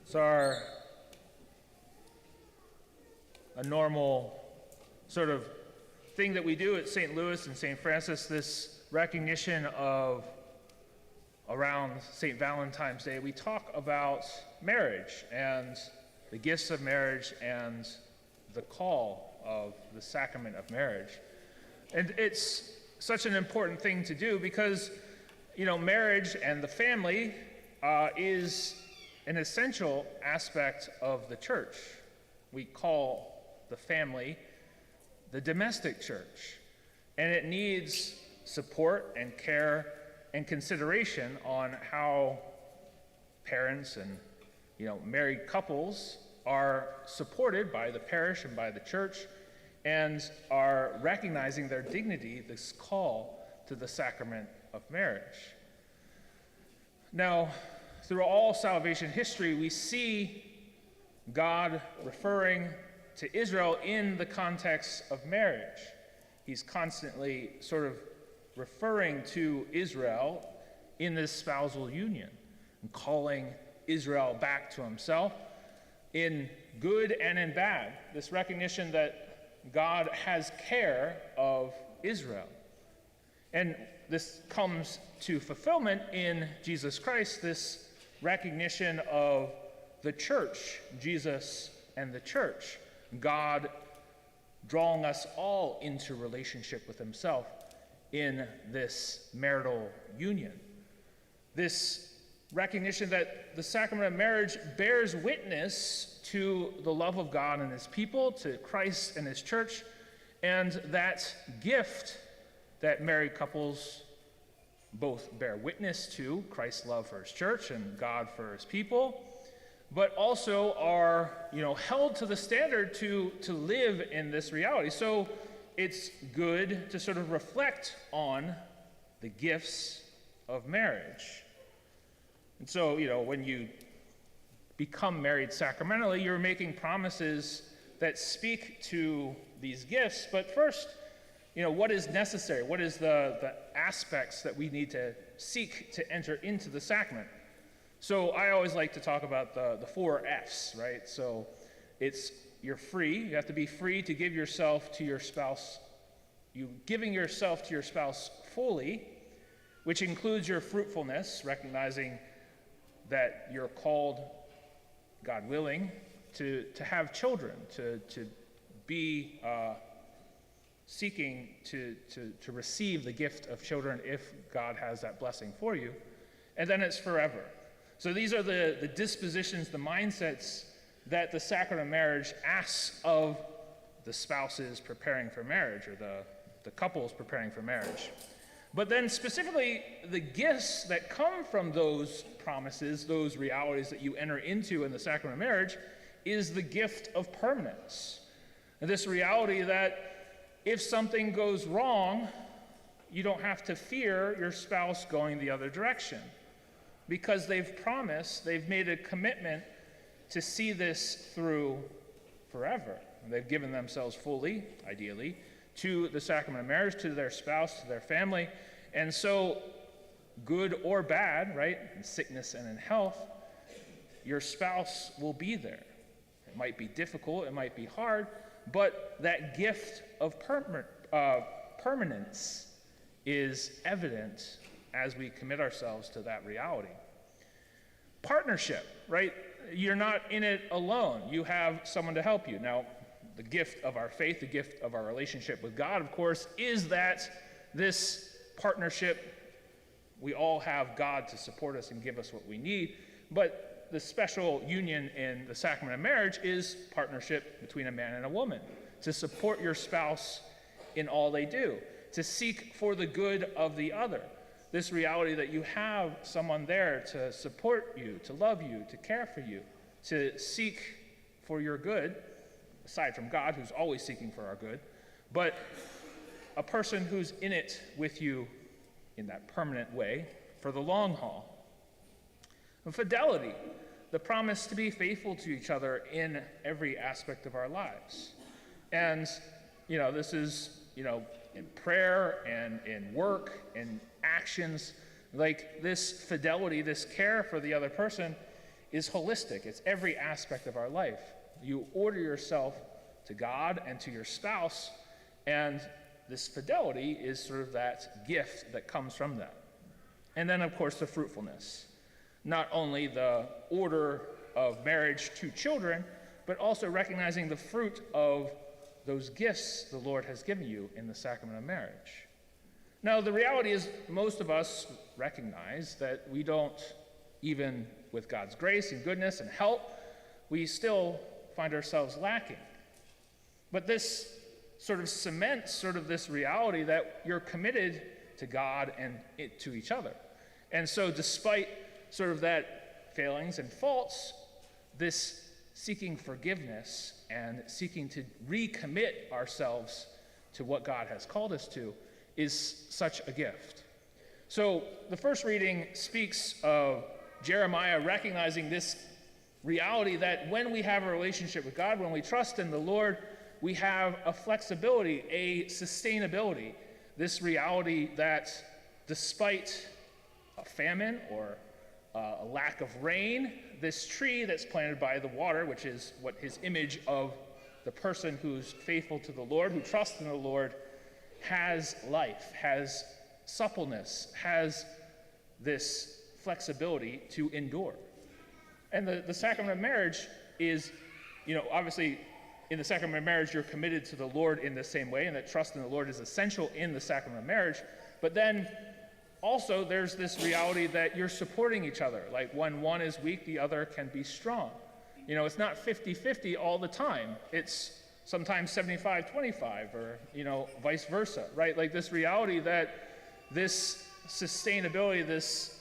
So a normal sort of thing that we do at St. Louis and St. Francis, this recognition of around St. Valentine's Day, we talk about marriage and the gifts of marriage and the call of the sacrament of marriage. And it's such an important thing to do because, marriage and the family is an essential aspect of the church. We call the family the domestic church, and it needs support and care and consideration on how parents and married couples are supported by the parish and by the church and are recognizing their dignity, this call to the sacrament of marriage. Now, through all salvation history, we see God referring to Israel in the context of marriage. He's constantly sort of referring to Israel in this spousal union and calling Israel back to himself in good and in bad. This recognition that God has care of Israel. And this comes to fulfillment in Jesus Christ, this recognition of the church, Jesus and the church, God drawing us all into relationship with himself in this marital union. This recognition that the sacrament of marriage bears witness to the love of God and his people, to Christ and his church, and that gift that married couples both bear witness to, Christ's love for his church and God for his people, but also are, held to the standard to live in this reality. So it's good to sort of reflect on the gifts of marriage. And so, when you become married sacramentally, you're making promises that speak to these gifts. But first, what is necessary? What is the aspects that we need to seek to enter into the sacrament? So I always like to talk about the 4 F's, right? So you're free. You have to be free to give yourself to your spouse. Giving yourself to your spouse fully, which includes your fruitfulness, recognizing that you're called, God willing, to have children, to be seeking to receive the gift of children if God has that blessing for you. And then it's forever. So these are the dispositions, the mindsets that the sacrament of marriage asks of the spouses preparing for marriage, or the couples preparing for marriage. But then specifically, the gifts that come from those promises, those realities that you enter into in the sacrament of marriage, is the gift of permanence. And this reality that if something goes wrong, you don't have to fear your spouse going the other direction, because they've promised, they've made a commitment to see this through forever. And they've given themselves fully, ideally, to the sacrament of marriage, to their spouse, to their family. And so, good or bad, right, in sickness and in health, your spouse will be there. It might be difficult, it might be hard, but that gift of permanence is evident as we commit ourselves to that reality. Partnership, right? You're not in it alone. You have someone to help you. Now, the gift of our faith, the gift of our relationship with God, of course, is that this partnership, we all have God to support us and give us what we need, but the special union in the sacrament of marriage is partnership between a man and a woman, to support your spouse in all they do, to seek for the good of the other. This reality that you have someone there to support you, to love you, to care for you, to seek for your good, aside from God, who's always seeking for our good, but a person who's in it with you in that permanent way for the long haul. And fidelity, the promise to be faithful to each other in every aspect of our lives. And, this is, in prayer and in work and actions, like this fidelity, this care for the other person is holistic. It's every aspect of our life. You order yourself to God and to your spouse, and this fidelity is sort of that gift that comes from that. And then, of course, the fruitfulness. Not only the order of marriage to children, but also recognizing the fruit of those gifts the Lord has given you in the sacrament of marriage. Now, the reality is most of us recognize that we don't, even with God's grace and goodness and help, we still find ourselves lacking. But this sort of cements sort of this reality that you're committed to God and to each other. And so despite sort of that failings and faults, this seeking forgiveness and seeking to recommit ourselves to what God has called us to is such a gift. So the first reading speaks of Jeremiah recognizing this reality that when we have a relationship with God, when we trust in the Lord, we have a flexibility, a sustainability, this reality that despite a famine or a lack of rain, this tree that's planted by the water, which is what his image of the person who's faithful to the Lord, who trusts in the Lord, has life, has suppleness, has this flexibility to endure. And the sacrament of marriage is, obviously in the sacrament of marriage, you're committed to the Lord in the same way, and that trust in the Lord is essential in the sacrament of marriage. But then also there's this reality that you're supporting each other. Like when one is weak, the other can be strong. It's not 50-50 all the time. It's sometimes 75-25 or, vice versa, right? Like this reality that this sustainability, this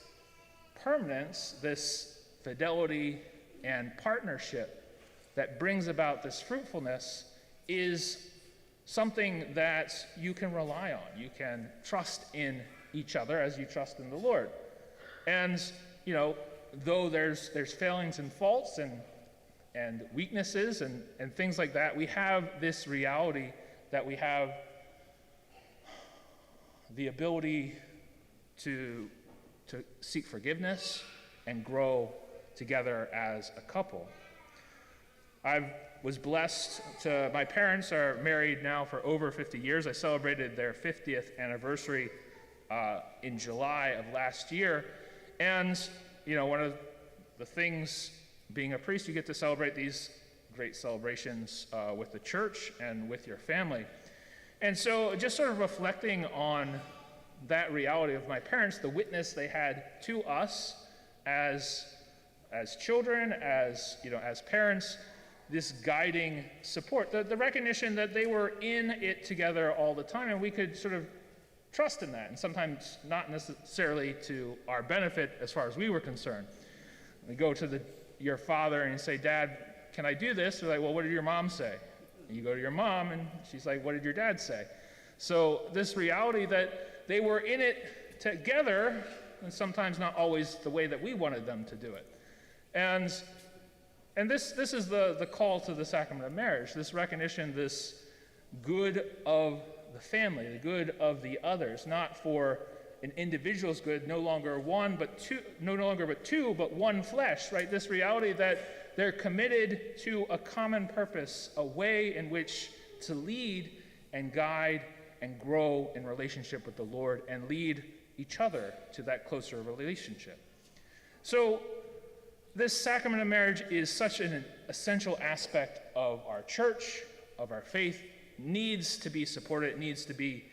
permanence, this fidelity and partnership that brings about this fruitfulness is something that you can rely on. You can trust in each other as you trust in the Lord. And, though there's failings and faults and weaknesses and things like that, we have this reality that we have the ability to seek forgiveness and grow together as a couple. I was blessed my parents are married now for over 50 years. I celebrated their 50th anniversary in July of last year. And, one of the things, being a priest, you get to celebrate these great celebrations with the church and with your family. And so just sort of reflecting on that reality of my parents, the witness they had to us as children, as parents, this guiding support, the recognition that they were in it together all the time, and we could sort of trust in that, and sometimes not necessarily to our benefit as far as we were concerned. We go to your father and you say, "Dad, can I do this?" They're like, "Well, what did your mom say?" And you go to your mom and she's like, "What did your dad say?" So this reality that they were in it together, and sometimes not always the way that we wanted them to do it. And this is the call to the sacrament of marriage, this recognition, this good of the family, the good of the others, not for an individual's good, no longer two, but one flesh, right? This reality that they're committed to a common purpose, a way in which to lead and guide and grow in relationship with the Lord and lead each other to that closer relationship. So this sacrament of marriage is such an essential aspect of our church, of our faith, needs to be supported, it needs to be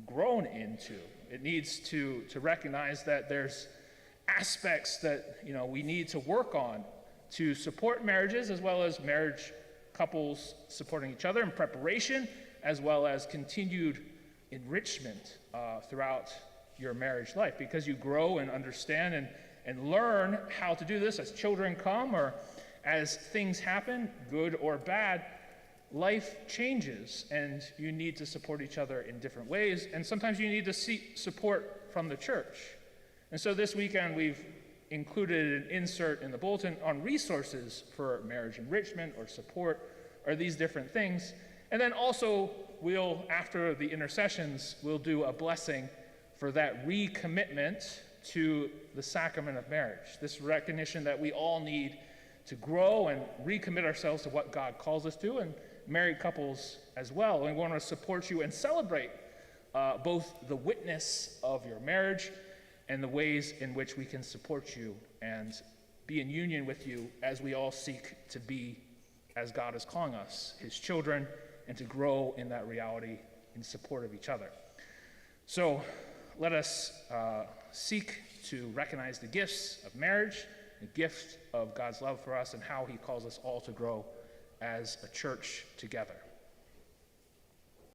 grown into. It needs to recognize that there's aspects that we need to work on to support marriages, as well as marriage couples supporting each other in preparation, as well as continued enrichment throughout your marriage life, because you grow and understand and learn how to do this as children come or as things happen, good or bad. Life changes, and you need to support each other in different ways, and sometimes you need to seek support from the church. And so this weekend we've included an insert in the bulletin on resources for marriage enrichment or support, or these different things. And then also after the intercessions, we'll do a blessing for that recommitment to the sacrament of marriage, this recognition that we all need to grow and recommit ourselves to what God calls us to, and married couples as well. And we want to support you and celebrate both the witness of your marriage and the ways in which we can support you and be in union with you as we all seek to be, as God is calling us, his children, and to grow in that reality in support of each other. So let us seek to recognize the gifts of marriage, the gift of God's love for us, and how he calls us all to grow as a church together.